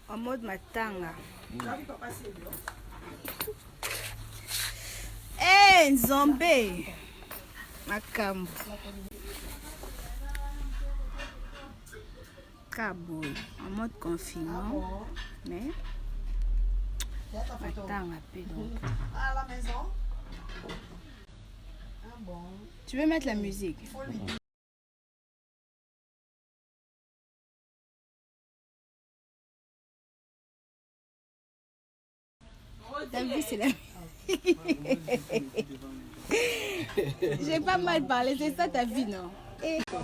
En mode matanga. Eh, Nzombe. Makambo. Kaboy. En mode confinement. Mais. Matanga, donc. À la maison. Ah bon. Tu veux mettre la musique? Ta vie, c'est la J'ai pas mal parlé, c'est ça ta vie, non? Et... Toi,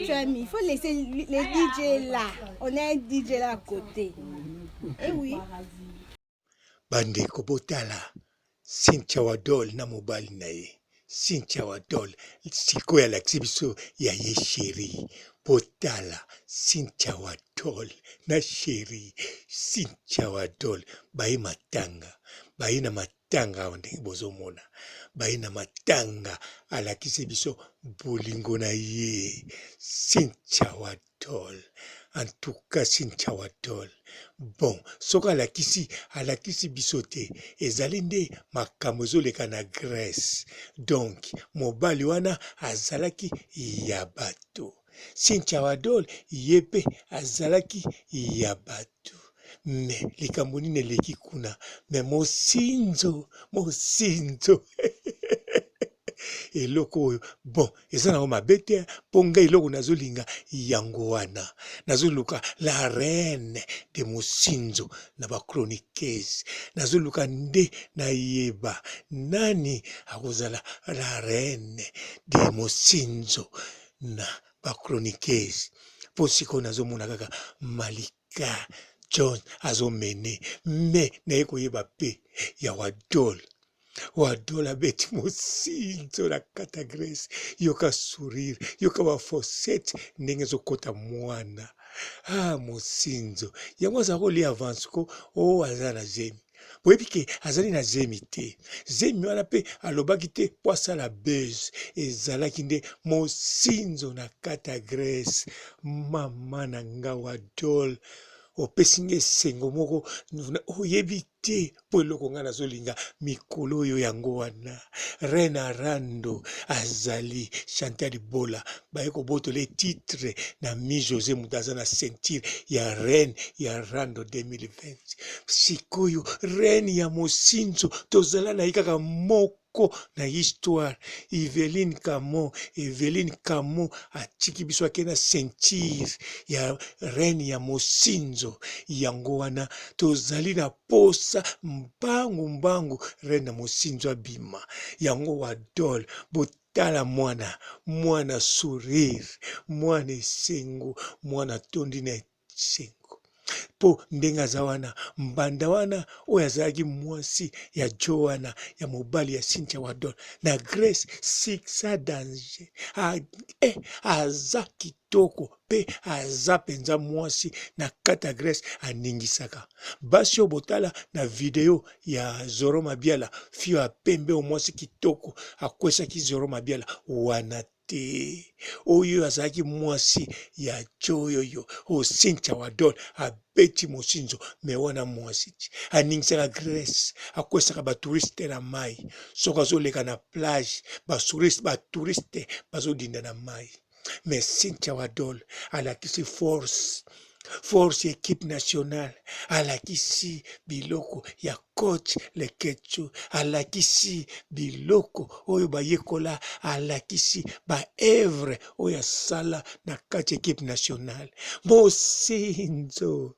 tu as mis, il faut laisser les DJ là. On a un DJ là à côté. Eh oui. Bande Kobotala, Cynthia-Wadol na mobile na ye. Cynthia-Wadol, siko ya laksibiso ya ye chéri. Botala, Cynthia-Wadol na chéri. Cynthia-Wadol, bayi matanga. Bayi na matanga wande bozomona. Bayi na matanga alakisi biso bolingo na ye. Cynthia-Wadol. En tout cas, Cynthia-Wadol. Bon, soka alakisi bisote, ezali nde makambo ezoleka na Grèce. Donc, mobali wana azalaki ya bato. Cynthia-Wadol yepe azalaki ya bato. Me likambo nini eleki kuna, me mosinzo. Eloko oyo bon eza na mabe te mpo ngai eloko nazolinga yango wana nazoluka la reine de mosinzo na bachroniqueuse nazoluka nde nayeba nani akozala la reine de mosinzo na bachroniqueuse mpo sikoyo nazomona kaka Malika John azomene me naye koyeba pe ya Wadol. Wadol Abeti mosinzo na kata Grèce, yoka sourire, yoka wa fosette, ndenge zokota mwana. Ah, mosinzo. Yango azako li avance ko, o azala zemi. Boyebi ke azali na zemi te. Zemi wana pe alobaki te po asala buzz. Ezalaki nde mosinzo na kata Grèce. Mama na nga Wadol. Opesi nga esengo moko oyebi te mpo eloko nga nazolinga mikolo oyo yango wana reine arando azali Chantal Bola baye kobotola titre na mi José moto aza na ceinture ya reine ya rando 2020 sikoyo reine ya mosinzo tozala na ye kaka moko na histoire Eveline Kamo atiki biso ake na ceinture ya reine ya mosinzo yango wana tozali na posa mbangu reine ya mosinzo abima yango Wadol botala mwana sourire mwana esengo mwana tondi na esengo po ndenge aza wana mbanda wana oyo azalaki mwasi ya Joana ya mobali ya Cynthia-Wadol na Grèce siksa danger aza kitoko pe aza penza mwasi na kata Grèce aningisaka basi oyo botala na video ya Zoro Mabiala fio ya pembe o mwasi kitoko akwesaki Zoro Mabiala wana te oyo azalaki mwasi ya joyoyo o Cynthia-Wadol abeti mosinzo me wana mwasi aningisaka Grèce akwesaka batouriste na mai soki azoleka na plage batouriste bazodinda na mai me Cynthia-Wadol alakisi force équipe nationale alakisi biloko ya coach Lekechu alakisi biloko oyo bayekola alakisi baevre oyo asala na kati équipe nationale mosinzo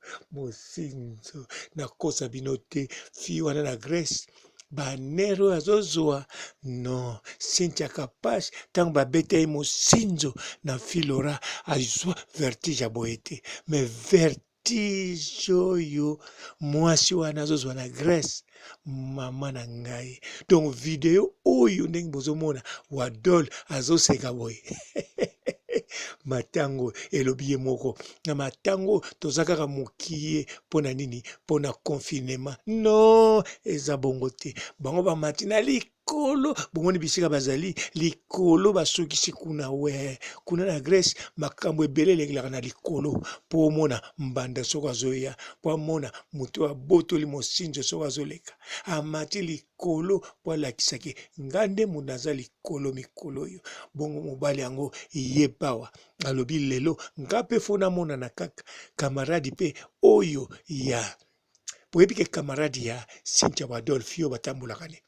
nakosa bino te fi wana na Grèce banero azozwa no Cynthia Kapashe tango babeta ye mosinzo na filora azwa vertige ya boye te me vertige oyo mwasi wana azozwa na Grèce mama na ngai donc video oyo ndenge bozomona Wadol azoseka boye matango elobi ye moko na matango toza kaka mokie mpona nini mpona confinement no eza bongo te bango bamati na likolo bomoni bisika bazali likolo basukisi kuna we kuna na Grèce makambo ebele elekelaka na likolo po omona mbanda soko azoya po amona moto abotoli mosinzo soko azoleka amati likolo po alakisaki ngande mundu aza likolo mikolo oyo bongo mobali yango yebawa alobi lelo nga mpe fona mona na kaka kamaradi pe oyo ya boyebi ke kamaradi ya Cynthia-Wadol fio batambolaka ne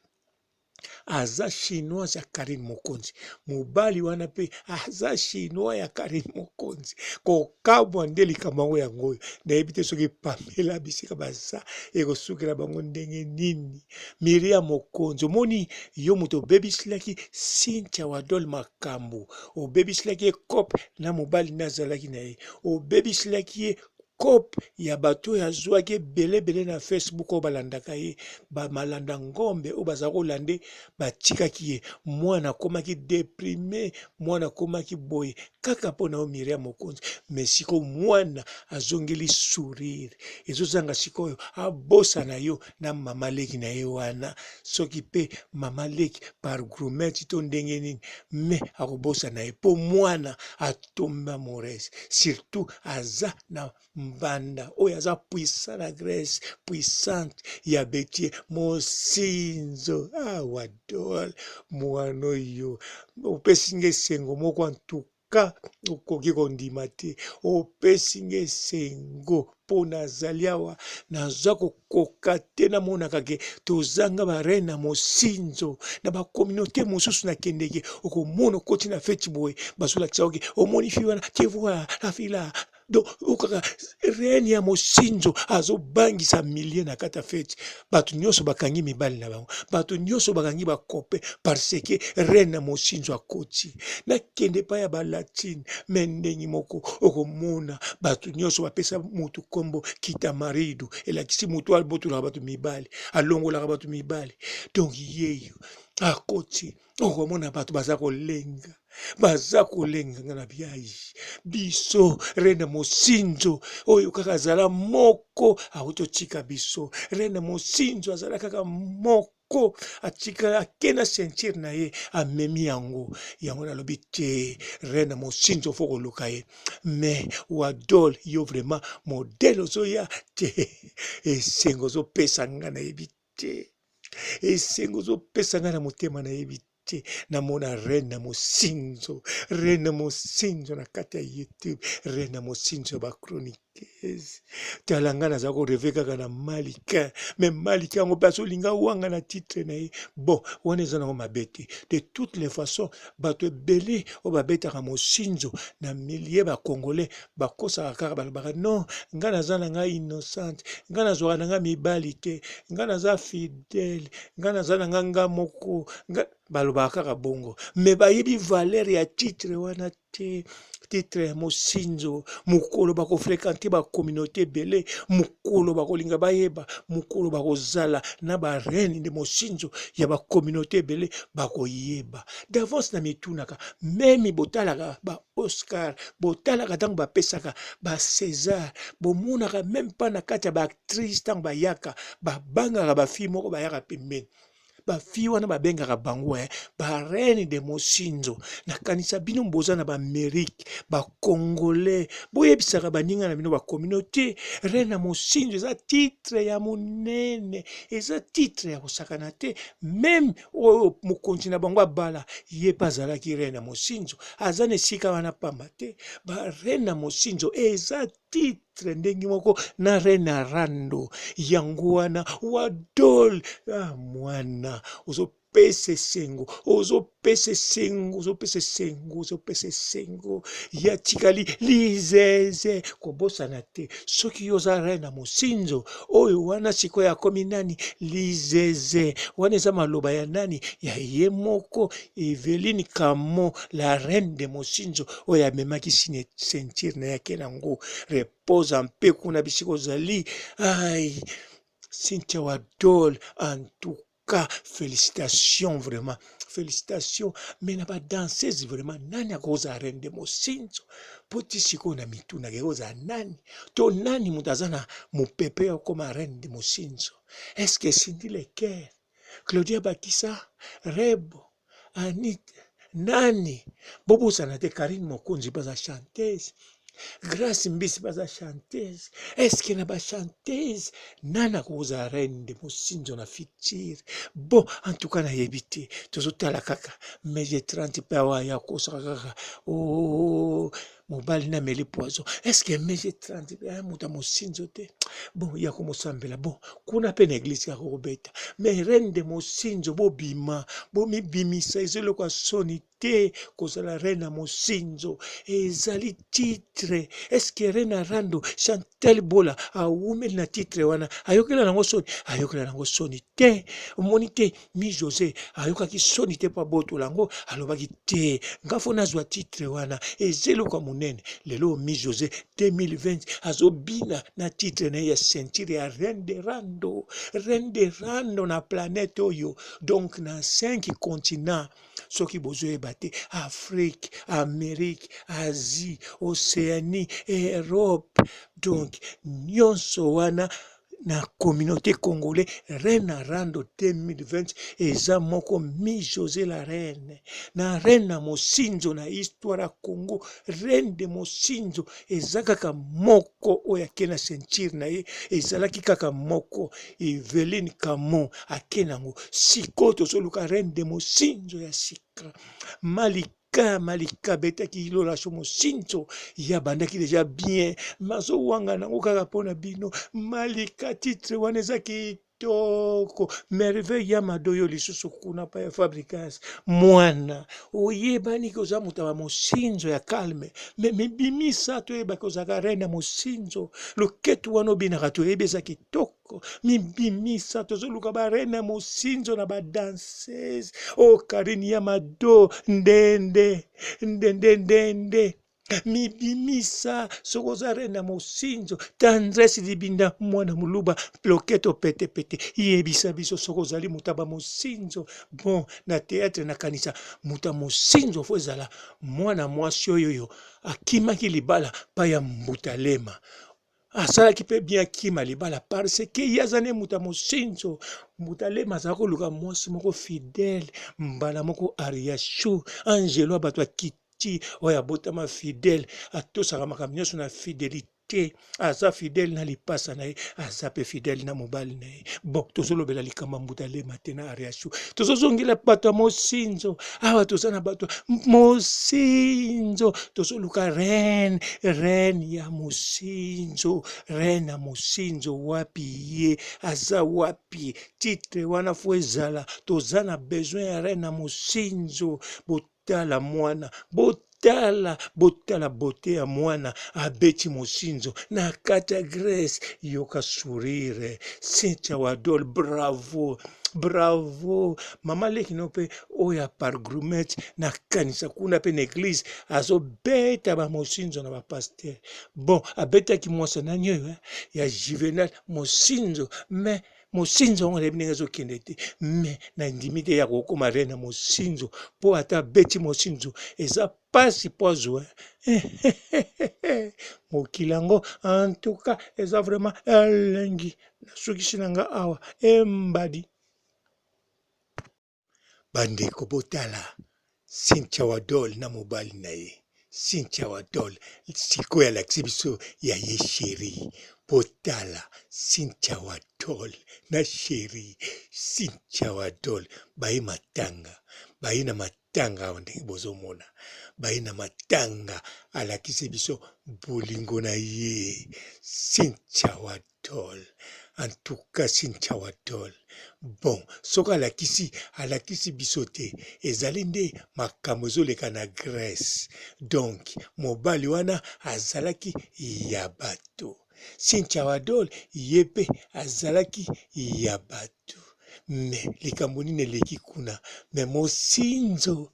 aza chinois ya Karine Mokonzi mobali wana pe aza chinois ya Karine Mokonzi kokabwa nde likambo yango oyo nayebi te soki Pamela bisika baza ekosukela bango ndenge nini Miriam Mokonzi omoni yo moto obebisilaki Cynthia-Wadol makambo obebisilaki ye kope na mobali nazalaki na ye obebisilaki ye kope ya bato ya zwaki ebele na Facebook oyo balandaka ye bamalanda ngombe oyo baza kolande batikaki ye mwana akomaki deprime mwana akomaki boye kaka mpo na yo Miriam Mokonzi me sikoyo mwana azongeli sourire ezozanga sikoyo abosa na yo na mama leki na ye wana soki mpe mama leki par grumeti to ndenge nini me akobosa na ye mpo mwana atomba morese surtout aza na mbanda oyo aza puissant na Grèce puissante ya Abeti mosinzo Wadol mwana oyo opesi nga esengo moko antuka okoki kondima te opesi nga esengo mpo nazali awa naza kokoka te namonaka ke tozanga bareine na mosinzo na bakommunauté mosusu nakendeke okomona okoti na feti boye bazolakisa oke omoni fi wana tivoa la fila donc okaka reine ya mosinzo azobangisa milie na kata feti bato nyonso bakangi mibali na bango bato nyonso bakangi bakope parce que reine ya mosinzo akoti nakende pa ya balatine me ndenge moko okomona bato nyonso bapesa mutu kombo kita maridu elakisi mutu abotolaka bato mibali alongolaka bato mibali donc yeyo akoti okomona bato baza kolenga nga na biai biso reine mosinzo oyo kaka azala moko autotika biso reine mosinzo azala kaka moko atika akena ceinture na ye amemi yango nalobi te reine mosinzo fo koluka ye mais Wadol yo vraiment modèle ozoya te esengo ozopesa nga nayebi te esengo ozopesa nga na motema nayebi te namona reine na mosinzo na kati ya YouTube reine na mosinzo ya bachroniqueuse tala nga naza koreve kaka na malika me malika yango mpe azolinga wanga na titre na ye bon wana eza nango mabe te de toutes les façons bato ebele oyo babetaka mosinzo na milie bacongolais bakosaka kaka balobaka non nga naza na nga innocente nga nazwaka na nga mibali te nga naza fidèle nga naza na nga moko balobaka kaka bongo me bayebi valeur ya titre wana te titre ya mosinzo mokolo bakofréquente bacommunauté ebele mokolo bakolinga bayeba mokolo bakozala na bareine de mosinzo ya bacommunauté ebele bakoyeba d'avance na mitunaka memi botalaka baoscar botalaka ntango bapesaka bacésar bomonaka meme mpa na kati ya baactrice ntango bayaka babangaka bafille moko bayaka pembeni bafi wana babengaka bango bareine de mosinzo nakanisa bino mboza na baamérique bacongolais boyebisaka baninga na bino bacommunauté reine na mosinzo eza titre ya monene eza titre ya kosakana te meme oyo mokonzi na bango abala ye mpe azalaki reine na mosinzo aza na esika wana pamba te bareine na mosinzo eza titre ndenge moko na reine arando yango wana Wadol mwana ozopesa esengo ya tikali lizeze kobosana te soki oza reine na mosinzo oyo wana sikoyo akomi nani lizeze wana eza maloba ya nani ya ye moko Eveline Kamo la reine de mosinzo oyo amemaki ceinture na yake nango repose mpe kuna bisika ozali ai Cynthia-Wadol en tout cas félicitations vraiment félicitations mais na badanseuse vraiment nani akoza reine de mosinzo po ti sikoyo na mituna kekoza nani to nani moto aza na mopepe okoma reine de mosinzo est-ce que esindi le cœur Claudia Bakisa, Rebo, Anita, Nani, Bobo Sanate Karine Mokonzi baza chanteuse. Grace Mbisi baza chanteuse. Est-ce qu'il y a ba chanteuse? Nana koza reine de Mosinzo na ficture. Bon, en tout cas na yebite. Tozotala kaka. Mais j'ai 30 pewa ya kosa kaka. Oh, mobali na meli poison. Est-ce que mais j'ai 30 pewa muta Mosinzo te? Bon, ya ko mosambela. Bon, kuna pe na église ya kobeta. Mais reine de Mosinzo bo bima, bo mi bimisa ezelo kwa soni te kozala reine na Mosinzo. Ezali titre. Est-ce que reine rando Chantel Bola a women na titre wana ayokela nango soni, ayokela nango soni te. Omoni te mi José ayokaki soni te pa boto lango alobaki te ngafo nazwa titre wana ezelo kwa munene. Lelo mi José 2020 azobina na titre na ya ceinture ya reine de rando na planète oyo. Donc na 5 continents soki bozoyeba te: Afrique, Amérique, Asie, Océanie, Europe. Donc nyonso wana na communauté congolais reine rando 2020 eza moko mi José la reine na reine na Mosinzo na histoire ya Congo. Reine de Mosinzo eza kaka moko oyo ake na ceinture na ye ezalaki kaka moko. Eveline Camon ake nango. Siko tozoluka reine de Mosinzo ya sika. Malika betaki ilola so Mosinzo ya bandaki deja bien mazo wanga nango kaka pona bino. Malika titre wana eza kitoko. Merveille ya madoyo lisusu kuna pa ya Fabricas mwana oyebani koza muta wa Mosinzo ya calme. Me mibimisa toyeba kozaka reine ya Mosinzo loketu wana obinaka toyebi eza kitoko. Mibimisa tozoluka ba reine ya Mosinzo na ba danseuse. O Karine ya mado ndende mibimisa sokoza reine na Mosinzo. Tendresse libinda mwana muluba loketo pete yebisa biso sokozali mutaba Mosinzo. Bon na théâtre na kanisa muta Mosinzo fo ezala mwana mwasi oyo akimaki libala pa ya Mbutalema. Asalaki pe bien kima libala parce que yazane muta Mosinzo. Mbutalema azala koluka mwasi moko fidèle mbala moko Ariashu Angelo abato akiti oyo abotama fidèle atosaka makambo nyonso na fidélité. Aza fidèle na lipasa na ye, aza pe fidèle na mobali na ye. Bon tozolobela likama Mbutalema te na Ariashu. Tozozongela bato ya Mosinzo awa toza na bato Mosinzo. Tozoluka reine ya Mosinzo. Reine ya Mosinzo wapi ye aza wapi? Titre wana fo ezala toza na besoin ya reine ya Mosinzo. Botala mwana, botala bote ya mwana Abeti Mosinzo na kata Grace Yoka sourire. Cynthia-Wadol bravo mama leki no pe oya par grumet na kanisa kuna pe na église azobeta ba Mosinzo na ba pasteur. Bon abetaki mwasa na nyoyo ya Juvenal Mosinzo mais Mosinzo on ebinga zokende te mais na ndimite ya kokoma reine Mosinzo po ata Abeti Mosinzo eza pasi pozo mokilango en tout cas eza vraiment elengi nasukisi nanga awa Mbadi. Bandeko botala Cynthia-Wadol na mobali na ye. Cynthia-Wadol sikoyo alakisi biso ya ye sheri. Botala Cynthia-Wadol na sheri. Cynthia-Wadol baye matanga, baye na matanga awa ndenge bozomona. Baye na matanga alakisi biso bolingo na ye. Cynthia-Wadol. En tout cas Cynthia-Wadol. Bon, soka alakisi biso te ezali nde makambo ezoleka na Grèce. Donc mobali wana azalaki ya bato. Cynthia-Wadol ye pe azalaki ya bato. Me likambo nini eleki kuna? Me Mosinzo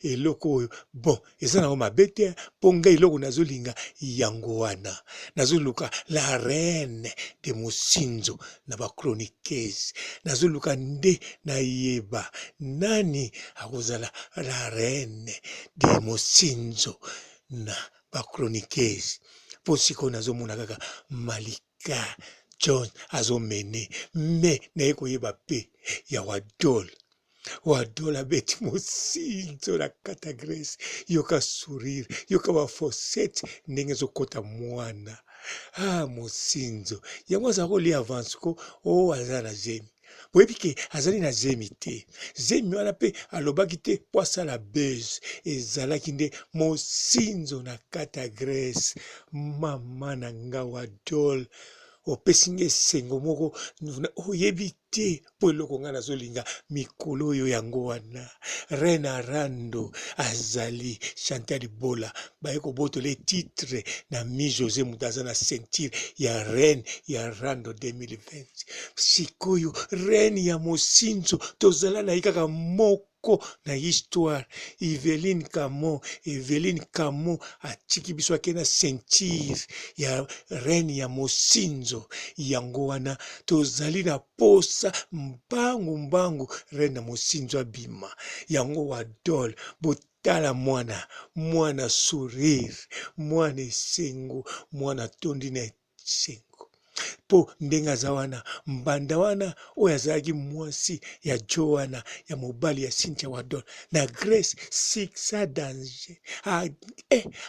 eloko oyo bon eza nango mabe te mpo ngai eloko nazolinga yango wana nazoluka la reine de Mosinzo na bachroniqueuse. Nazoluka nde nayeba nani akozala la reine de Mosinzo na bachroniqueuse. Po sikoyo nazomona kaka Malika John azomene me naye koyeba pe ya Wadol. Wadol Abeti Masinzo na kata grace yoka sourire yoka wa fosette ndenge zokota mwana Masinzo yango aza kolia avance ko o aza na zemi boyebi ke azali na zemi te zemi wana mpe alobaki te po asala bese ezalaki nde Masinzo na kata grace mama na nga Wadol opesi nga esengo moko oyebi te mpo eloko nga nazolinga mikolo oyo yango wana reine arando azali Chantal Libola baye kobotola titre na mi José moto aza na ceinture ya reine ya rando 2020 sikoyo reine ya Masinzo tozala na ye kaka moko na histoire Eveline Kamo atiki biso ake na ceinture ya reine ya Masinzo yango wana tozali na posa mbangu reine ya Masinzo abima yango Wadol botala mwana sourire mwana esengo mwana tondi na esengo po ndenge aza wana mbanda wana oyo azalaki mwasi ya Joana ya mobali ya Cynthia-Wadol na Grace siksa danger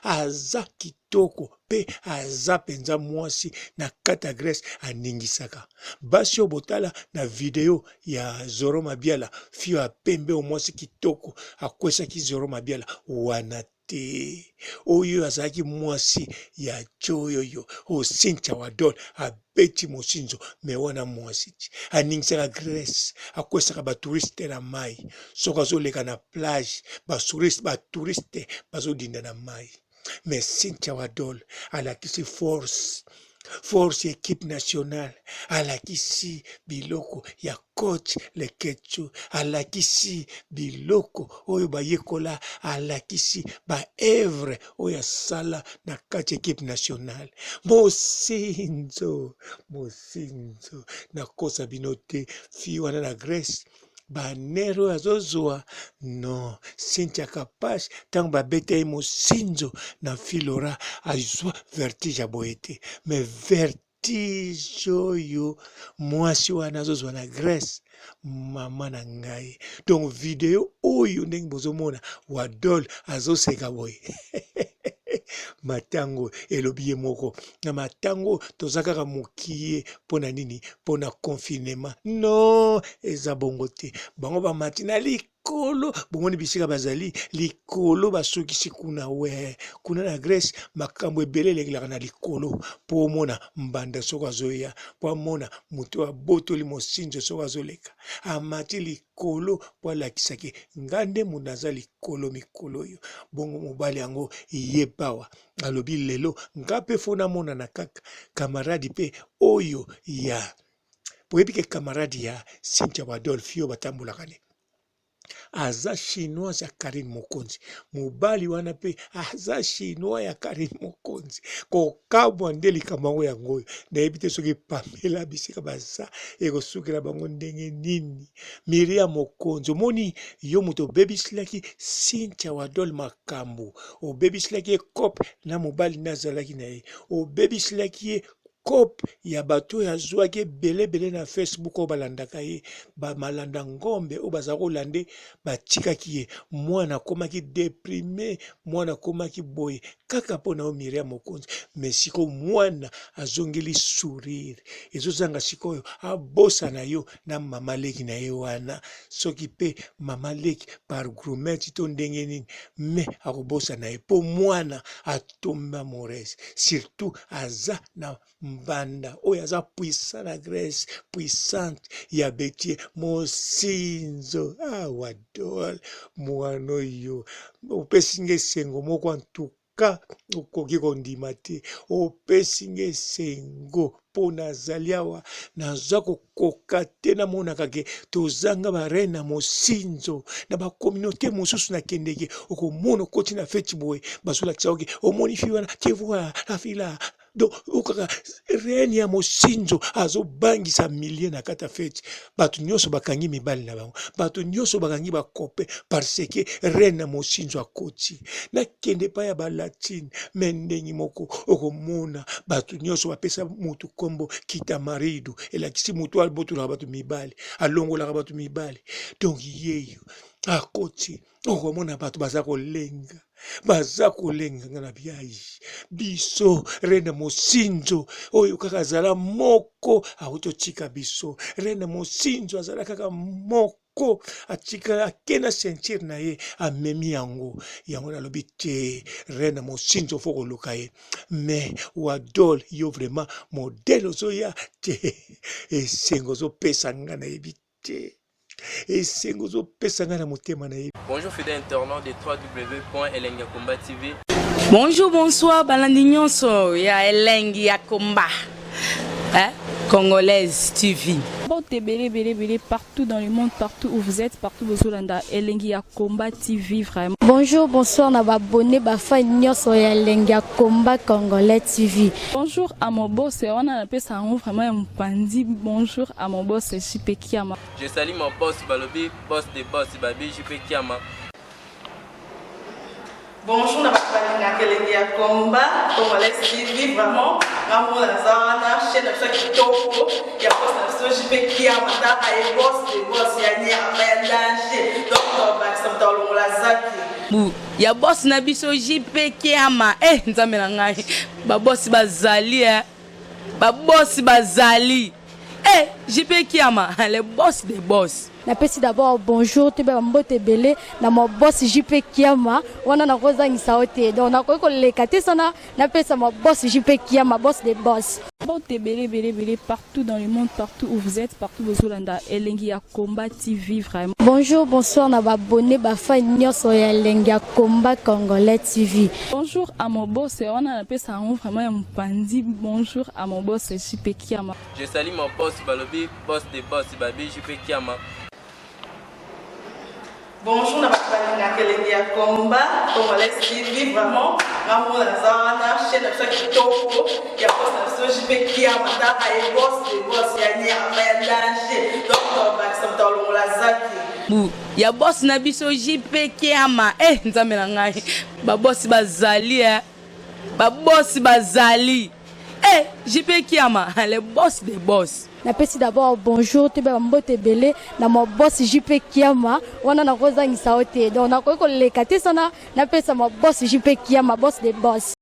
aza kitoko pe aza penza mwasi na kata Grace aningisaka basi oyo botala na video ya Zoro Mabiala fio ya pembe o mwasi kitoko akwesaki Zoro Mabiala wana te oyo azalaki mwasi ya joyoyo o Cynthia-Wadol Abeti Masinzo me wana mwasi aningisaka Grace akwesaka batouriste na mai soki azoleka na plage batouriste bazodinda na mai me Cynthia-Wadol alakisi force équipe nationale alakisi biloko ya coach Lekechu alakisi biloko oyo bayekola alakisi baevre oyo asala na kati équipe nationale Masinzo nakosa bino te fi wana na Grace banero oyo azozwa no Cynthia Kapashi ntango babeta ye Masinzo na filora azwa vertige ya boye te me vertige oyo mwasi wana azozwa na Grace mama na ngai donc video oyo ndenge bozomona Wadol azoseka boye matango elobi ye moko na matango toza kaka mokie mpona nini mpona confinement no eza bongo te bango bamati na likolo bomoni bisika bazali likolo basukisi kuna na Grace makambo ebele elekelaka na likolo mpo omona mbanda soko azoya mpo amona moto abotoli Masinzo soko azoleka amati likolo mpo alakisaki nga nde mundu aza likolo mikolo oyo bongo mobali yango ye pawa alobi lelo nga mpe fo namona na kaka kamaradi mpe oyo ya boyebi ke kamaradi ya Cynthia-Wadol fio batambolaka ne aza chinois ya Karine Mokonzi mobali wana pe aza chinois ya Karine Mokonzi kokamwa nde likambo yango oyo nayebi te soki Pamela bisika baza ekosukela bango ndenge nini Miriam Mokonzi omoni yo moto obebisilaki Cynthia-Wadol makambo obebisilaki ye kope na mobali nazalaki na ye obebisilaki ye kope ya bato oyo azwaki ebele na Facebook oyo balandaka ye bamalanda ngombe oyo baza kolande batikaki ye mwana akomaki deprime mwana akomaki boye kaka mpo na yo Miriam Mokonzi me sikoyo mwana azongeli sourire ezozanga sikoyo abosana yo na mama leki na ye wana soki mpe mama leki par grumeti to ndenge nini me akobosana ye mpo mwana atomba morese surtout aza na mbanda oyo aza puissant na Grace puissante ya Abeti Masinzo Wadol mwana oyo opesi nga esengo moko antuka okoki kondima te opesi nga esengo mpo nazali awa naza kokoka te namonaka ke tozanga bareine na Masinzo na bakommunauté mosusu nakendeke okomona okoti na feti boye bazolakisa oke omoni fi wana tu vois la fille là donc okaka reine ya Masinzo azobangisa milie na kata fete bato nyonso bakangi mibali na bango bato nyonso bakangi bakope parce que reine ya Masinzo akoti nakende pa ya balatine me ndenge moko okomona bato nyonso bapesa mutu kombo kita marido elakisi mutu albotolaka bato mibali alongolaka bato mibali donc yeyo akoti okomona bato baza kolenga nga na biai biso reine Masinzo oyo kaka azala moko autotika biso reine Masinzo azala kaka moko atika akena sentir na ye amemi yango nalobi te reine Masinzo foko luka ye mais Wadol yo vraiment modèle ozoya te Esengo zo pesa nga na yebi te Esengo zo pesa nga na motema na ye. Bonjour fidèles internautes de www.elengakomba.tv. Bonjour, bonsoir, Balandignonso, ya Elengi ya Komba, Congolaise TV. Partout dans le monde, partout où vous êtes, partout où vous êtes, Elengi ya Komba TV, vraiment. Bonjour, bonsoir, na abonné bafa nyonso ya Elengi ya Komba Congolais TV. Bonjour à mon boss, on a appelé ça vraiment Mbadi. Bonjour à mon boss, JP Kiama. Je salue mon boss Balobi, boss de boss Babi, JP Kiama. Bonjour, na balinga Elengi ya Komba Congolais TV, vraiment. Maman la zana, chaîne de kitoko, ya boss na JP Kiama, ta ay boss de boss ya ni ya danger. Donc ba samta longo la zaki. Ya boss na biso JP Kiama, nzambe na ngai. Ba boss bazali ba boss bazali. JP Kiama, le boss des boss. Napesi d'abord bonjour te ba mbote belé na mo boss JP Kiama wana na kozangisa ote donc na ko lekate sana napesa mo boss JP Kiama boss des boss. Partout dans le monde, partout où vous êtes, partout où vous êtes, Elengi ya Komba TV, vraiment. Bonjour, bonsoir, na abonné bafa nyonso ya Elengi ya Komba Congolais TV. Bonjour à mon boss, on a appelé ça vraiment Mbadi. Bonjour à mon boss, JP Kiama. Je salue mon boss Balobi, boss de boss Babi, JP Kiama. Bonjour, na balinga Elengi ya Komba Congolais TV, vraiment. Maman la zana, chaîne de kitoko, ya boss na JP Kiama, ta ay boss de boss ya ni ya danger. Donc ba samta longo la zaki. Ya boss na biso JP Kiama, nzambe na ngai. Ba boss bazali ba boss bazali. JP Kiama, le boss des boss. Napesi d'abord bonjour te ba mbote belé na mo boss JP Kiama wana na kozangisa ote donc na ko lekate sana napesa mo boss JP Kiama boss des boss.